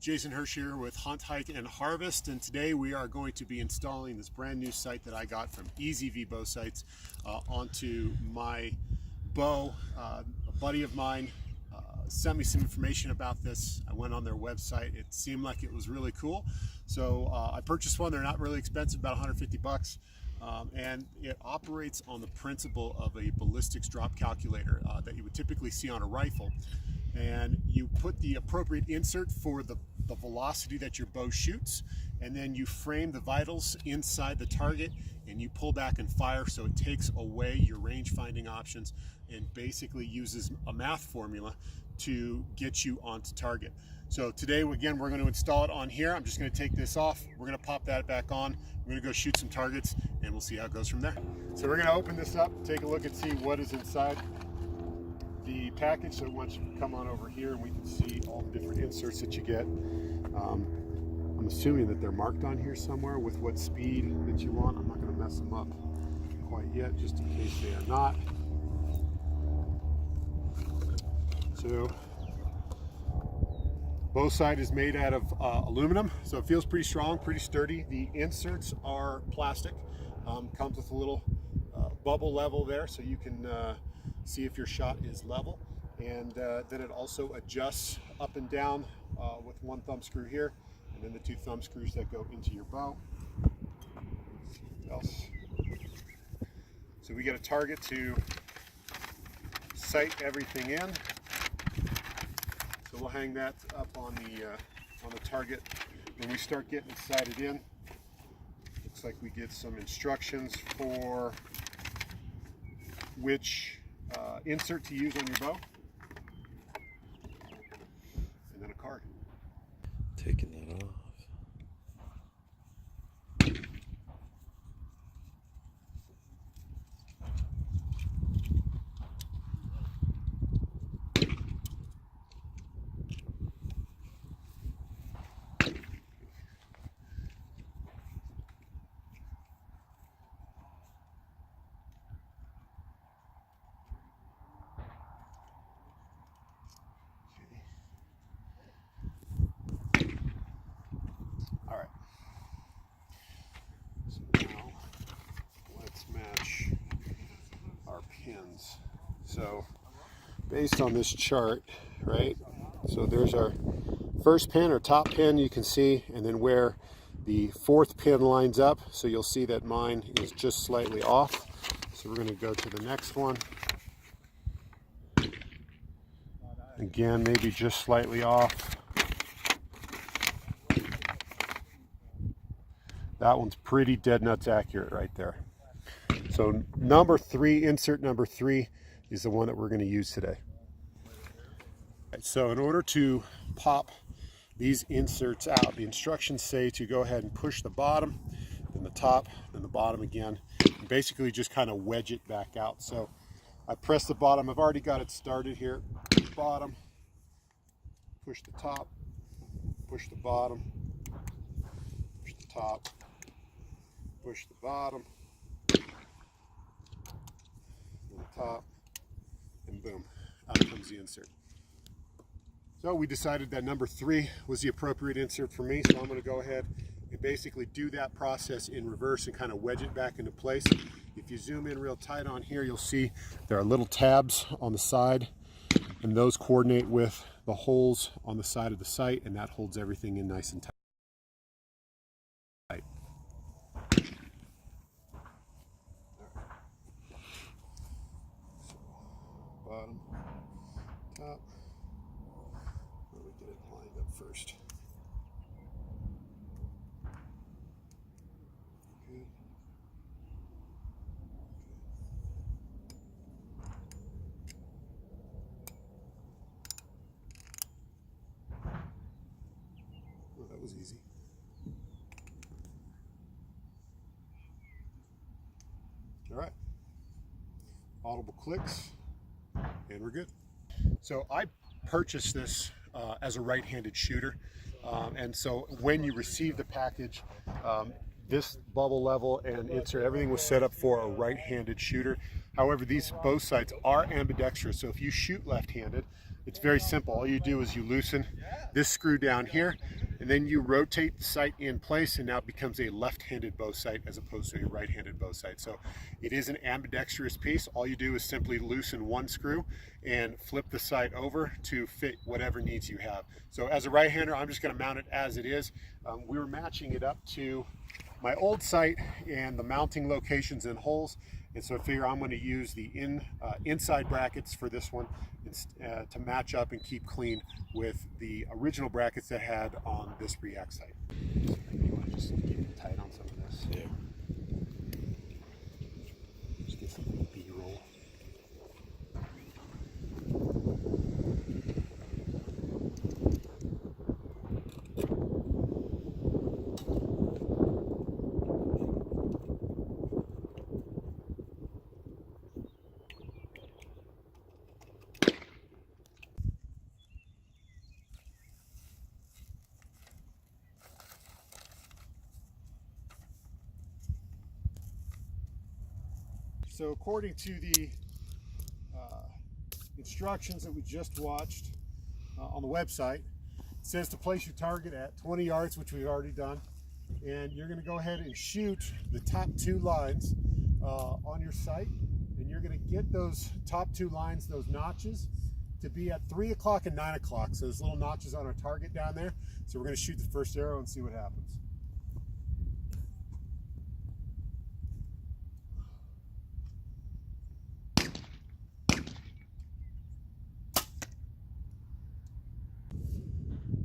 Jason Hirsch here with Hunt, Hike, and Harvest, and today we are going to be installing this brand new sight that I got from EZV Bow Sights onto my bow. A buddy of mine sent me some information about this. I went on their website. It seemed like it was really cool, so I purchased one. They're not really expensive, about 150 bucks. And it operates on the principle of a ballistics drop calculator that you would typically see on a rifle. And you put the appropriate insert for the velocity that your bow shoots, and then you frame the vitals inside the target and you pull back and fire, so it takes away your range finding options and basically uses a math formula to get you onto target. So today, again, we're going to install it on here. I'm just going to take this off. We're going to pop that back on. We're going to go shoot some targets and we'll see how it goes from there. So we're going to open this up, take a look and see what is inside the package. So once you come on over here and we can see all the different inserts that you get. I'm assuming that they're marked on here somewhere with what speed that you want. I'm not going to mess them up quite yet, just in case they are not. So bow sight is made out of aluminum, so it feels pretty strong, pretty sturdy. The inserts are plastic. Comes with a little bubble level there, so you can see if your shot is level. And then it also adjusts up and down with one thumb screw here, and then the two thumb screws that go into your bow. What else? So we get a target to sight everything in. So we'll hang that up on the target. When we start getting sighted in, looks like we get some instructions for which insert to use on your bow, and then a card. Taking that off. All right. So now let's match our pins. So based on this chart, right? So there's our first pin or top pin, you can see, and then where the fourth pin lines up. So you'll see that mine is just slightly off. So we're going to go to the next one. Again, maybe just slightly off. That one's pretty dead nuts accurate right there. So number 3, insert number 3 is the one that we're going to use today. So in order to pop these inserts out, the instructions say to go ahead and push the bottom, then the top, then the bottom again, and basically just kind of wedge it back out. So I press the bottom. I've already got it started here. Bottom, push the top, push the bottom, push the top, push the bottom, and the top, and boom, out comes the insert. So we decided that number 3 was the appropriate insert for me, so I'm going to go ahead and basically do that process in reverse and kind of wedge it back into place. If you zoom in real tight on here, you'll see there are little tabs on the side, and those coordinate with the holes on the side of the sight, and that holds everything in nice and tight. Bottom, top. Let me get it lined up first. Okay. Oh, that was easy. All right. Audible clicks. And we're good. So I purchased this as a right-handed shooter, and so when you receive the package, this bubble level and insert, everything was set up for a right-handed shooter. However, these bow sights are ambidextrous, so if you shoot left-handed, It's very simple. All you do is you loosen this screw down here, and then you rotate the sight in place, and now it becomes a left-handed bow sight as opposed to a right-handed bow sight. So it is an ambidextrous piece. All you do is simply loosen one screw and flip the sight over to fit whatever needs you have. So as a right-hander, I'm just going to mount it as it is. We were matching it up to my old sight and the mounting locations and holes, and so I figure I'm going to use the inside brackets for this one to match up and keep clean with the original brackets that I had on this React sight. You want to just keep it tight on some of this. Yeah. Just get some B-roll. So according to the instructions that we just watched on the website, it says to place your target at 20 yards, which we've already done, and you're going to go ahead and shoot the top two lines on your sight, and you're going to get those top two lines, those notches, to be at 3 o'clock and 9 o'clock. So there's little notches on our target down there. So we're going to shoot the first arrow and see what happens.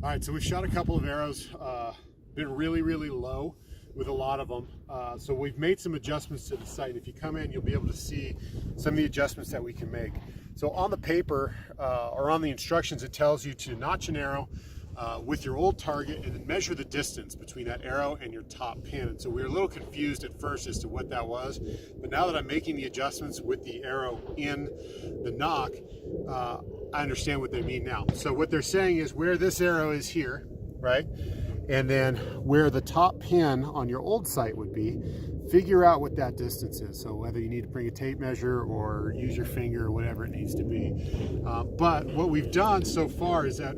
All right, so we've shot a couple of arrows, been really, really low with a lot of them. So we've made some adjustments to the sight. If you come in, you'll be able to see some of the adjustments that we can make. So on the paper or on the instructions, it tells you to notch an arrow with your old target and then measure the distance between that arrow and your top pin. And so we were a little confused at first as to what that was, but now that I'm making the adjustments with the arrow in the nock, I understand what they mean now. So what they're saying is where this arrow is here, right? And then where the top pin on your old sight would be, figure out what that distance is. So whether you need to bring a tape measure or use your finger or whatever it needs to be. But what we've done so far is that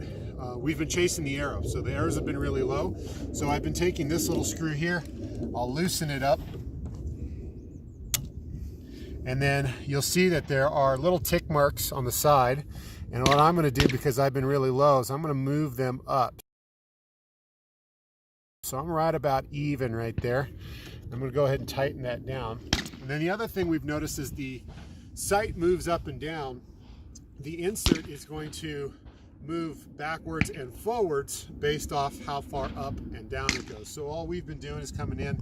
we've been chasing the arrow. So the arrows have been really low. So I've been taking this little screw here, I'll loosen it up. And then you'll see that there are little tick marks on the side. And what I'm going to do, because I've been really low, is I'm going to move them up. So I'm right about even right there. I'm going to go ahead and tighten that down. And then the other thing we've noticed is the sight moves up and down. The insert is going to move backwards and forwards based off how far up and down it goes. So all we've been doing is coming in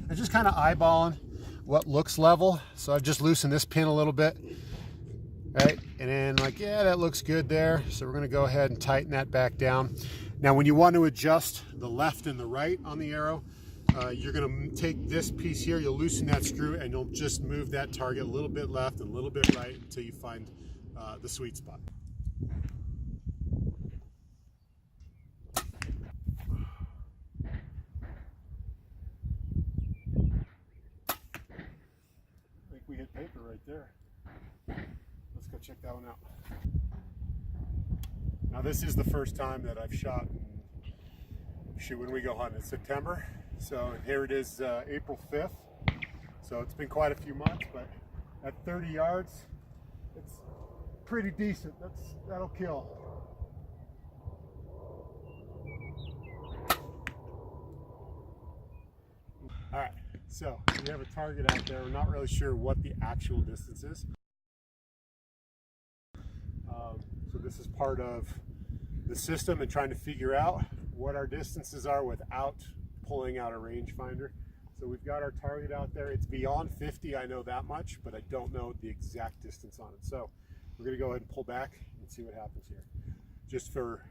and just kind of eyeballing what looks level. So I've just loosened this pin a little bit. Right, and then like, yeah, that looks good there. So we're going to go ahead and tighten that back down. Now, when you want to adjust the left and the right on the arrow, you're going to take this piece here, you'll loosen that screw, and you'll just move that target a little bit left and a little bit right until you find the sweet spot. I think we hit paper right there. Let's go check that one out. Now this is the first time that I've shot, shoot, when we go hunting, it's September. So here it is, April 5th. So it's been quite a few months, but at 30 yards, it's pretty decent. That'll kill. All right, so we have a target out there. We're not really sure what the actual distance is. So this is part of the system and trying to figure out what our distances are without pulling out a rangefinder. So we've got our target out there. It's beyond 50, I know that much, but I don't know the exact distance on it. So we're gonna go ahead and pull back and see what happens here. Just for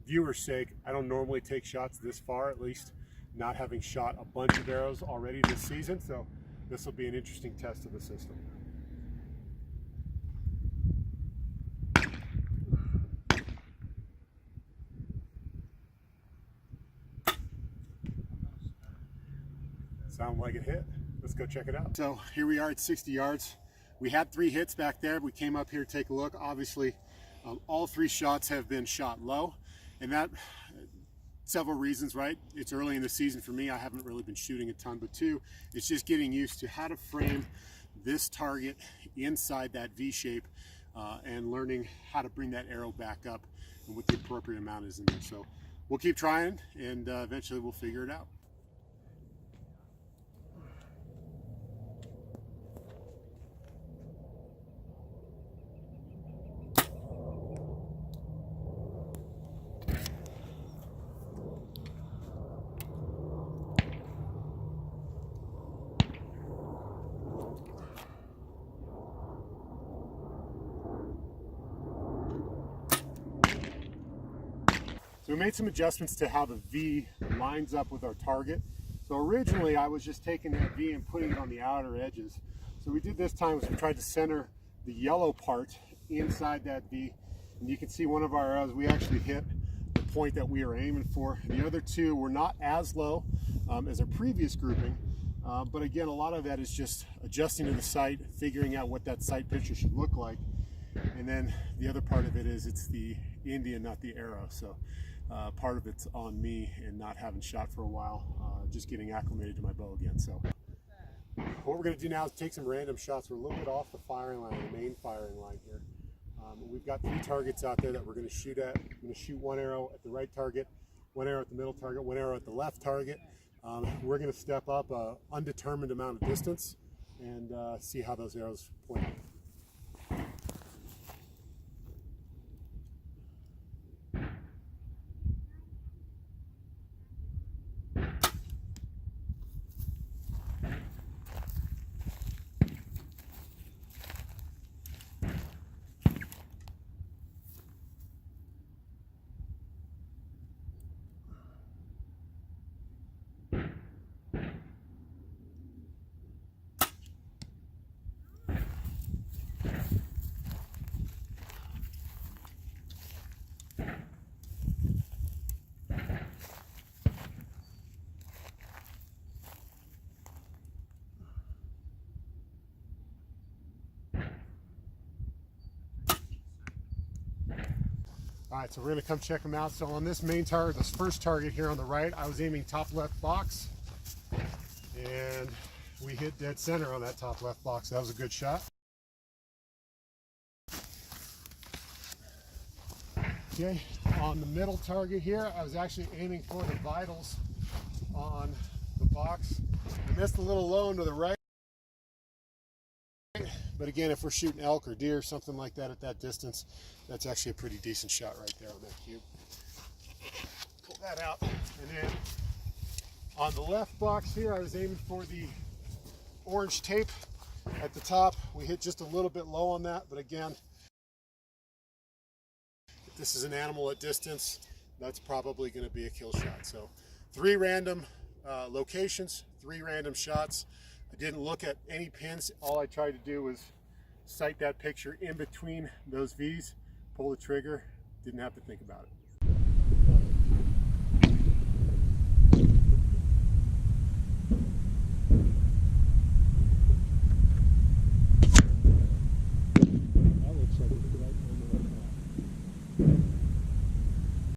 viewers' sake, I don't normally take shots this far, at least not having shot a bunch of arrows already this season. So this will be an interesting test of the system. Sound like it hit. Let's go check it out. So here we are at 60 yards. We had 3 hits back there. We came up here to take a look. Obviously, All 3 shots have been shot low, and that several reasons, right? It's early in the season for me. I haven't really been shooting a ton, but 2, it's just getting used to how to frame this target inside that V shape and learning how to bring that arrow back up and what the appropriate amount is in there. So we'll keep trying, and eventually we'll figure it out. So we made some adjustments to how the V lines up with our target. So originally I was just taking that V and putting it on the outer edges. So we did this time is we tried to center the yellow part inside that V. And you can see one of our arrows, we actually hit the point that we were aiming for. The other 2 were not as low as our previous grouping. But again, a lot of that is just adjusting to the sight, figuring out what that sight picture should look like. And then the other part of it is it's the Indian, not the arrow. So part of it's on me and not having shot for a while, just getting acclimated to my bow again. So what we're going to do now is take some random shots. We're a little bit off the firing line, the main firing line here. We've got 3 targets out there that we're going to shoot at. I'm going to shoot 1 arrow at the right target, 1 arrow at the middle target, 1 arrow at the left target. We're going to step up an undetermined amount of distance and see how those arrows point out. All right, so we're gonna come check them out. So on this main target, this first target here on the right, I was aiming top left box, and we hit dead center on that top left box. That was a good shot. Okay, on the middle target here, I was actually aiming for the vitals on the box. I missed a little low into the right. But again, if we're shooting elk or deer, something like that at that distance, that's actually a pretty decent shot right there on that cube. Pull that out. And then on the left box here, I was aiming for the orange tape at the top. We hit just a little bit low on that, but again, if this is an animal at distance, that's probably going to be a kill shot. So 3 random locations, 3 random shots. I didn't look at any pins. All I tried to do was sight that picture in between those V's, pull the trigger, didn't have to think about it.